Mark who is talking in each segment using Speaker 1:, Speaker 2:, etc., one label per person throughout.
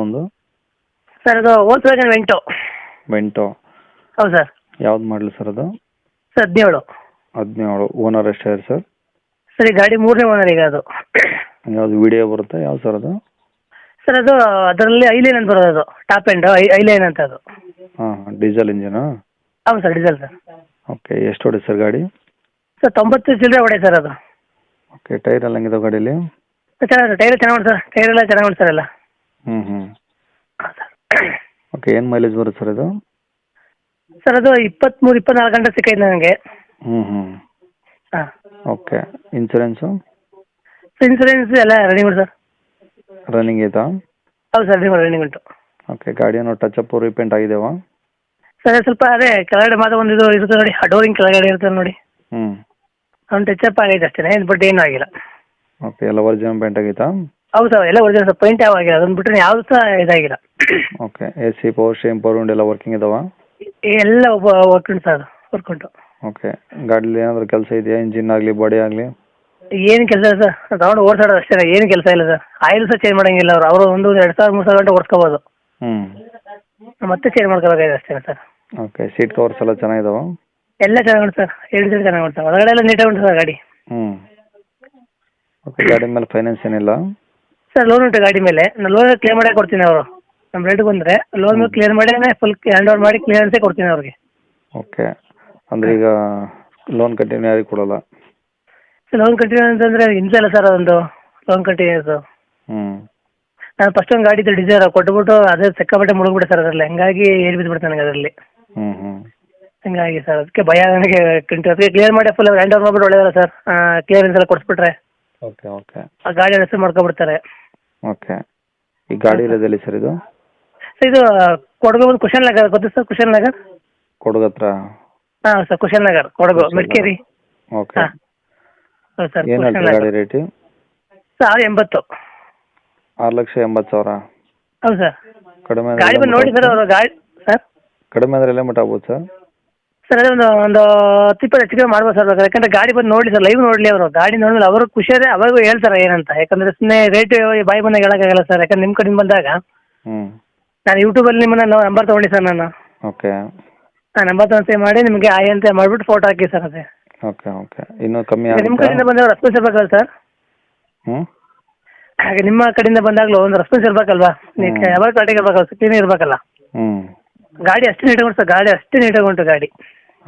Speaker 1: ಒಂದು?
Speaker 2: ಸರ್ ಅದು ವೋಲ್ಸ್ವ್ಯಾಗನ್
Speaker 1: ವೆಂಟೋ.
Speaker 2: ಹೌದು ಸರ್.
Speaker 1: ಯಾವ್ದು ಮಾಡಲಿ ಸರ್ ಅದು?
Speaker 2: ಸರ್ 17.
Speaker 1: 17. ಓನರ್ ಎಷ್ಟಾಗಿದೆ ಸರ್?
Speaker 2: ಸರ್ ಈ ಗಾಡಿ 3ನೇ ಓನರ್ ಈಗ ಅದು.
Speaker 1: ಯಾವ್ದು ವಿಡಿಯೋ ಬರುತ್ತೆ ಯಾವ್ದು ಸರ್ ಅದು?
Speaker 2: ಸರ್ ಅದು ಅದರಲ್ಲಿ ಐಲೈನ್ ಅಂತ ಬರೋದು, ಅದು ಟಾಪ್ ಎಂಡ್ ಐಲೈನ್ ಅಂತ ಅದು.
Speaker 1: ಹಾಂ, ಡೀಸೆಲ್ ಇಂಜಿನಾ?
Speaker 2: ಹೌದು ಸರ್, ಡೀಸೆಲ್ ಸರ್.
Speaker 1: ಓಕೆ, ಎಷ್ಟು ಹೊಡೆ ಸರ್ ಗಾಡಿ?
Speaker 2: ಸರ್ 90 ಚಿಲ್ಲರೆ ಹೊಡೆ ಸರ್ ಅದು.
Speaker 1: ಓಕೆ, ಟೈರ್ ಎಲ್ಲ ಹೆಂಗಿದೆ ಗಾಡೀಲಿ?
Speaker 2: ಚೆನ್ನಾಗಿ ಟೈರ್ ಚೆನ್ನಾಗಿ ಸರ್, ಟೈರ್ ಎಲ್ಲ ಚೆನ್ನಾಗಿ ಸರ್ ಎಲ್ಲ.
Speaker 1: ಹ್ಞೂ.
Speaker 2: ಹಾಂ ಸರ್.
Speaker 1: ಓಕೆ, ಏನು ಮೈಲೇಜ್ ಬರುತ್ತೆ ಸರ್ ಇದು?
Speaker 2: ಸರ್ ಅದು 23-24 ಗಂಟೆ ಸಿಕ್ಕೈತೆ ನನಗೆ.
Speaker 1: ಹ್ಞೂ.
Speaker 2: ಹಾಂ.
Speaker 1: Okay, insurance?
Speaker 2: ಇನ್ಸೂರೆನ್ಸ್ ಎಲ್ಲ ರನ್ನಿಂಗ್ ಉಂಟು ಸರ್.
Speaker 1: ರನ್ನಿಂಗ್ ಐತಾ?
Speaker 2: ಹೌದು ಸರ್, ರನ್ನಿಂಗ್ ಉಂಟು.
Speaker 1: ಓಕೆ, ಗಾಡಿಯನ್ನು ಟಚಪ್ ರೀಪೇಂಟ್ ಆಗಿದೆವಾ?
Speaker 2: ಸರ್ ಸ್ವಲ್ಪ ಅದೇ ಕೆಳಗಡೆ ಮಾತ್ರ ಒಂದು ಇದು ಇರುತ್ತೆ ನೋಡಿ, ಡೋರಿಂಗ್ ಕೆಳಗಡೆ ಇರುತ್ತೆ ನೋಡಿ.
Speaker 1: ಹ್ಞೂ.
Speaker 2: ಅವ್ನು ಟಚಪ್ ಆಗೈತೆ ಅಷ್ಟೇ, ಬಟ್ ಏನೂ ಆಗಿಲ್ಲ.
Speaker 1: ಓಕೆ, ಎಲ್ಲ ಒರಿಜಿನಲ್ ಪೇಂಟ್ ಆಗೈತಾ?
Speaker 2: ಹೌದು ಸರ್, ಎಲ್ಲ ಒರಿಜಿನಲ್ ಸರ್, ಪೇಂಟ್ ಯಾವ ಆಗಿಲ್ಲ, ಅದನ್ನು ಬಿಟ್ಟರೆ ಯಾವುದು ಸಹ ಇದಾಗಿಲ್ಲ.
Speaker 1: Okay, A C, power steering, power window ಎಲ್ಲ ವರ್ಕಿಂಗ್ ಇದಾವಾ?
Speaker 2: ಎಲ್ಲ ವರ್ಕ್ ಉಂಟು ಸರ್, ವರ್ಕ್ ಉಂಟು.
Speaker 1: ಓಕೆ, ಗಾಡೀಲಿ ಏನಾದರೂ ಕೆಲಸ ಇದೆಯಾ? ಇಂಜಿನ್ ಆಗಲಿ ಬಾಡಿ ಆಗಲಿ?
Speaker 2: ಏನು ಕೆಲಸ ಇಲ್ಲ ಸರ್, ತಗೊಂಡು ಓಡಿಸೋದು ಅಷ್ಟೇ, ಏನು ಕೆಲಸ ಇಲ್ಲ ಸರ್. ಆಯಿಲ್ ಸಹ ಚೇಂಜ್ ಮಾಡೋಂಗಿಲ್ಲ ಅವರು ಒಂದು 2,000-3,000 ಗಂಟೆ ಓಡಿಸ್ಕೋಬೋದು. ಮತ್ತೆ ಚೇಂಜ್ ಮಾಡ್ಕೋಬೇಕಾಗಿದೆ ಅಷ್ಟೇ ಸರ್.
Speaker 1: ಓಕೆ, ಸೀಟ್ ಕವರ್ಸ್ ಎಲ್ಲ ಚೆನ್ನಾಗಿದಾವಾ?
Speaker 2: ಎಲ್ಲ ಚೆನ್ನಾಗಿ ಉಂಟು ಸರ್, ಹೇಳಿದ್ರೆ ಚೆನ್ನಾಗಿ ಉಂಟು, ಒಳಗಡೆ ಎಲ್ಲ ನೀಟಾಗಿ ಉಂಟು ಸರ್ ಗಾಡಿ.
Speaker 1: ಓಕೆ, ಗಾಡಿ ಮೇಲೆ ಫೈನಾನ್ಸ್ ಏನಿಲ್ಲ?
Speaker 2: ಸರ್ ಲೋನ್ ಉಂಟು ಗಾಡಿ ಮೇಲೆ, ನಾನು ಲೋನ್ ಕ್ಲಿಯರ್ ಮಾಡೇ ಕೊಡ್ತೀನಿ. ಅವರು ನಮ್ಮ ರೇಟ್ ಬಂದರೆ ಲೋನ್ ಕ್ಲಿಯರ್ ಮಾಡಿ ಫುಲ್ ಹ್ಯಾಂಡ್ ಓವರ್ ಮಾಡಿ ಕ್ಲಿಯರೆನ್ಸೇ ಕೊಡ್ತೀನಿ ಅವ್ರಿಗೆ.
Speaker 1: ಓಕೆ, ಅಂದರೆ ಈಗ ಲೋನ್ ಕಂಟಿನ್ಯೂ ಯಾರಿಗೆ ಕೊಡೋಲ್ಲ?
Speaker 2: ಸರ್ ಲೋನ್ ಕಂಟಿನ್ಯೂ ಅಂತಂದರೆ ಹಿಂಸೆ ಅಲ್ಲ ಸರ್, ಅದೊಂದು ಲೋನ್ ಕಂಟಿನ್ಯೂಸು. ನಾನು ಫಸ್ಟ್ ಒಂದು ಗಾಡಿ ಡಿಸೈರ್ ಕೊಟ್ಬಿಟ್ಟು ಅದೇ ಸಿಕ್ಕಾಪಟ್ಟೆ ಮುಳುಗ್ಬಿಟ್ಟೆ ಸರ್ ಅದರಲ್ಲಿ, ಹಂಗಾಗಿ ಹೇಳಿ ಬಿದ್ದುಬಿಡ್ತು ನನಗೆ ಅದರಲ್ಲಿ. ಹಂಗಾಗಿ ಸರ್ ಅದಕ್ಕೆ ಭಯ ನನಗೆ, ಅದಕ್ಕೆ ಕ್ಲಿಯರ್ ಮಾಡಿ ಫುಲ್ ಹ್ಯಾಂಡ್ ಓವರ್ ಮಾಡಿಬಿಟ್ಟು ಒಳ್ಳೆಯದಲ್ಲ ಸರ್, ಕ್ಲಿಯರೆನ್ಸ್ ಎಲ್ಲ ಕೊಡಿಸ್ಬಿಟ್ರೆ ಆ ಗಾಡಿ ಹೆಸರು ಮಾಡ್ಕೊಬಿಡ್ತಾರೆ.
Speaker 1: ಓಕೆ, ಈ ಗಾಡಿ ಇರೋದಲ್ಲಿ ಸರ್ ಇದು?
Speaker 2: ಸರ್ ಇದು ಕೊಡಗು ಒಂದು ಕುಶನ್ ನಗರ್ ಗೊತ್ತಾ ಸರ್? ಕುಶನ್ ನಗರ್
Speaker 1: ಕೊಡಗು ಹತ್ರ?
Speaker 2: ಹಾಂ ಸರ್, ಕುಶನ್ ನಗರ್ ಕೊಡಗು ಮೆಡ್ಕೇರಿ.
Speaker 1: ಓಕೆ.
Speaker 2: ಹಾಂ ಹೌದು ಸರ್.
Speaker 1: ಏನು ಹೇಳ್ತೀರಾ ಗಾಡಿ ರೇಟು?
Speaker 2: ಸರ್ 80.
Speaker 1: 6,80,000?
Speaker 2: ಹೌದು ಸರ್.
Speaker 1: ಕಡಿಮೆ
Speaker 2: ಗಾಡಿ ಬಂದು ನೋಡಿ ಸರ್ ಅವರು ಗಾಡಿ. ಸರ್
Speaker 1: ಕಡಿಮೆ ಅಂದರೆ ಎಲ್ಲ ಮಟ್ಟ ಆಗ್ಬೋದು ಸರ್?
Speaker 2: ಸರ್ ಅದೇ ಒಂದು 10-20 ಹೆಚ್ಚಿಗೆ ಮಾಡ್ಬೋದು ಸರ್, ಯಾಕಂದರೆ ಗಾಡಿ ಬಂದು ನೋಡಿ ಸರ್, ಲೈವ್ ನೋಡಲಿ ಅವರು. ಗಾಡಿ ನೋಡಿದ್ರೆ ಅವರು ಖುಷಿಯಾದ್ರೆ ಅವಾಗೂ ಹೇಳ್ತಾರೆ ಏನಂತ, ಯಾಕಂದರೆ ಸುಮ್ಮನೆ ರೇಟ್ ಬಾಯಿ ಬಂದಾಗ ಹೇಳೋಕ್ಕಾಗಲ್ಲ ಸರ್. ಯಾಕಂದ್ರೆ ನಿಮ್ಮ ಕಡೆಯಿಂದ ಬಂದಾಗ ನಾನು ಯೂಟ್ಯೂಬಲ್ಲಿ ನಿಮ್ಮನ್ನ ನಂಬರ್ ತೊಗೊಂಡು ಸರ್ ನಾನು.
Speaker 1: ಓಕೆ.
Speaker 2: ಹಾಂ, ನಂಬರ್ ತೊಗೊಂಡು ಸೇವ್ ಮಾಡಿ ನಿಮಗೆ ಆಯ್ ಅಂತ ಮಾಡಿಬಿಟ್ಟು ಫೋಟೋ ಹಾಕಿ ಸರ್ ಅದೇ.
Speaker 1: ಓಕೆ. ಇನ್ನೂ ಕಮ್ಮಿ
Speaker 2: ನಿಮ್ಮ ಕಡೆಯಿಂದ ಬಂದಾಗ ರೆಸ್ಪಾನ್ಸ್ ಇರಬೇಕಲ್ಲ ಸರ್? ಹಾಗೆ ನಿಮ್ಮ ಕಡೆಯಿಂದ ಬಂದಾಗಲೂ ಒಂದು ರೆಸ್ಪಾನ್ಸ್ ಇರಬೇಕಲ್ವಾ? ನೀವು ಯಾವಾಗ ಕರೆಕ್ಟಾಗಿ ಇರಬೇಕಲ್ಲ, ಕ್ಲೀನ್ ಇರಬೇಕಲ್ಲ. ಗಾಡಿ ಅಷ್ಟೇ ನೀಟಾಗಿ ಉಂಟು ಸರ್, ಗಾಡಿ ಅಷ್ಟೇ ನೀಟಾಗಿ ಉಂಟು ಗಾಡಿ.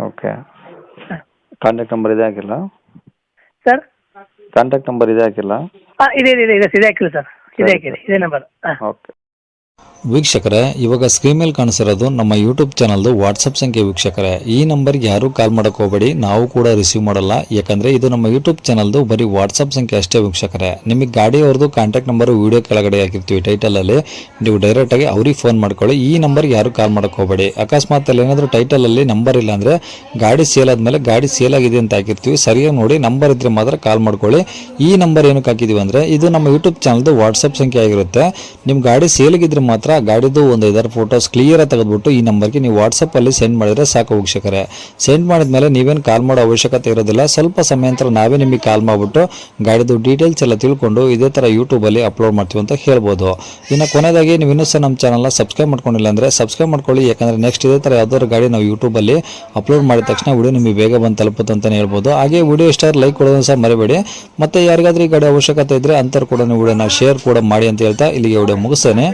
Speaker 1: ಓಕೆ. ಕಾಂಟ್ಯಾಕ್ಟ್ ನಂಬರ್ ಇದೆ ಹಾಕಿಲ್ಲ
Speaker 2: ಸರ್?
Speaker 1: ಕಾಂಟ್ಯಾಕ್ಟ್ ನಂಬರ್ ಇದೆ ಹಾಕಿಲ್ಲ?
Speaker 2: ಹಾಂ ಇದೆ ಹಾಕಿಲ್ಲ ಸರ್, ಇದೆ ಹಾಕಿದೆ, ಇದೇ ನಂಬರ್. ಹಾಂ.
Speaker 1: ಓಕೆ.
Speaker 3: ವೀಕ್ಷಕರೇ, ಇವಾಗ ಸ್ಕ್ರೀನ್ ಮೇಲೆ ಕಾಣಿಸಿರೋದು ನಮ್ಮ ಯೂಟ್ಯೂಬ್ ಚಾನಲ್ದು ವಾಟ್ಸಪ್ ಸಂಖ್ಯೆ. ವೀಕ್ಷಕರೇ, ಈ ನಂಬರ್ಗೆ ಯಾರೂ ಕಾಲ್ ಮಾಡೋಕೆ ಹೋಗಬೇಡಿ, ನಾವು ಕೂಡ ರಿಸೀವ್ ಮಾಡಲ್ಲ, ಯಾಕಂದರೆ ಇದು ನಮ್ಮ ಯೂಟ್ಯೂಬ್ ಚಾನಲ್ದು ಬರೀ ವಾಟ್ಸಪ್ ಸಂಖ್ಯೆ ಅಷ್ಟೇ. ವೀಕ್ಷಕರೇ, ನಿಮಗೆ ಗಾಡಿಯವ್ರದ್ದು ಕಾಂಟ್ಯಾಕ್ಟ್ ನಂಬರು ವೀಡಿಯೋ ಕೆಳಗಡೆ ಹಾಕಿರ್ತೀವಿ ಟೈಟಲಲ್ಲಿ, ನೀವು ಡೈರೆಕ್ಟಾಗಿ ಅವ್ರಿಗೆ ಫೋನ್ ಮಾಡ್ಕೊಳ್ಳಿ. ಈ ನಂಬರ್ಗೆ ಯಾರೂ ಕಾಲ್ ಮಾಡೋಕೆ ಹೋಗಬೇಡಿ. ಅಕಸ್ಮಾತ್ ಅಲ್ಲಿ ಏನಾದರೂ ಟೈಟಲಲ್ಲಿ ನಂಬರ್ ಇಲ್ಲ ಅಂದರೆ ಗಾಡಿ ಸೇಲ್ ಆದಮೇಲೆ ಗಾಡಿ ಸೇಲ್ ಆಗಿದೆ ಅಂತ ಹಾಕಿರ್ತೀವಿ, ಸರಿಯಾಗಿ ನೋಡಿ ನಂಬರ್ ಇದ್ದರೆ ಮಾತ್ರ ಕಾಲ್ ಮಾಡ್ಕೊಳ್ಳಿ. ಈ ನಂಬರ್ ಏನಕ್ಕೆ ಹಾಕಿದ್ದೀವಿ ಅಂದರೆ ಇದು ನಮ್ಮ ಯೂಟ್ಯೂಬ್ ಚಾನಲ್ದು ವಾಟ್ಸಪ್ ಸಂಖ್ಯೆ ಆಗಿರುತ್ತೆ. ನಿಮ್ಮ ಗಾಡಿ ಸೇಲಿಗಿದ್ರೆ ಮಾತ್ರ ಗಾಡಿದು ಒಂದು 5 ಫೋಟೋಸ್ ಕ್ಲಿಯರ್ ತೆಗೆದುಬಿಟ್ಟು ಈ ನಂಬರ್ಗೆ ನೀವು ವಾಟ್ಸಪ್ಪಲ್ಲಿ ಸೆಂಡ್ ಮಾಡಿದರೆ ಸಾಕು. ವೀಕ್ಷಕರೇ, ಸೆಂಡ್ ಮಾಡಿದ್ಮೇಲೆ ನೀವೇನು ಕಾಲ್ ಮಾಡೋ ಅವಶ್ಯಕತೆ ಇರೋದಿಲ್ಲ. ಸ್ವಲ್ಪ ಸಮಯ ನಂತರ ನಾವೇ ನಿಮಗೆ ಕಾಲ್ ಮಾಡಿಬಿಟ್ಟು ಗಾಡಿದು ಡೀಟೇಲ್ಸ್ ಎಲ್ಲ ತಿಳ್ಕೊಂಡು ಇದೇ ಥರ ಯೂಟ್ಯೂಬಲ್ಲಿ ಅಪ್ಲೋಡ್ ಮಾಡ್ತೀವಿ ಅಂತ ಹೇಳ್ಬೋದು. ಇನ್ನು ಕೊನೆಯದಾಗಿ ನೀವು ಇನ್ನೂ ಸಹ ನಮ್ಮ ಚಾನಲ್ನ ಸಬ್ಸ್ಕ್ರೈಬ್ ಮಾಡ್ಕೊಂಡಿಲ್ಲ ಅಂದರೆ ಸಬ್ಸ್ಕ್ರೈಬ್ ಮಾಡ್ಕೊಳ್ಳಿ, ಯಾಕಂದರೆ ನೆಕ್ಸ್ಟ್ ಇದೇ ಥರ ಯಾವ್ದಾದ್ರು ಗಾಡಿ ನಾವು ಯೂಟ್ಯೂಬಲ್ಲಿ ಅಪ್ಲೋಡ್ ಮಾಡಿದ ತಕ್ಷಣ ವಿಡಿಯೋ ನಿಮಗೆ ಬೇಗ ಬಂದು ತಲುಪುತ್ತೆ ಅಂತಲೇ ಹೇಳ್ಬೋದು. ಹಾಗೆ ವಿಡಿಯೋ ಇಷ್ಟ ಲೈಕ್ ಕೊಡೋದನ್ನು ಸಹ ಮರಿಬೇಡಿ. ಮತ್ತು ಯಾರಿಗಾದ್ರೂ ಈ ಗಾಡಿ ಅವಶ್ಯಕತೆ ಇದ್ದರೆ ಅಂಥವ್ರು ಕೂಡ ವಿಡಿಯೋನ ಶೇರ್ ಕೂಡ ಮಾಡಿ ಅಂತ ಹೇಳ್ತಾ ಇಲ್ಲಿಗೆ ವಿಡಿಯೋ ಮುಗಿಸ್ತೇನೆ.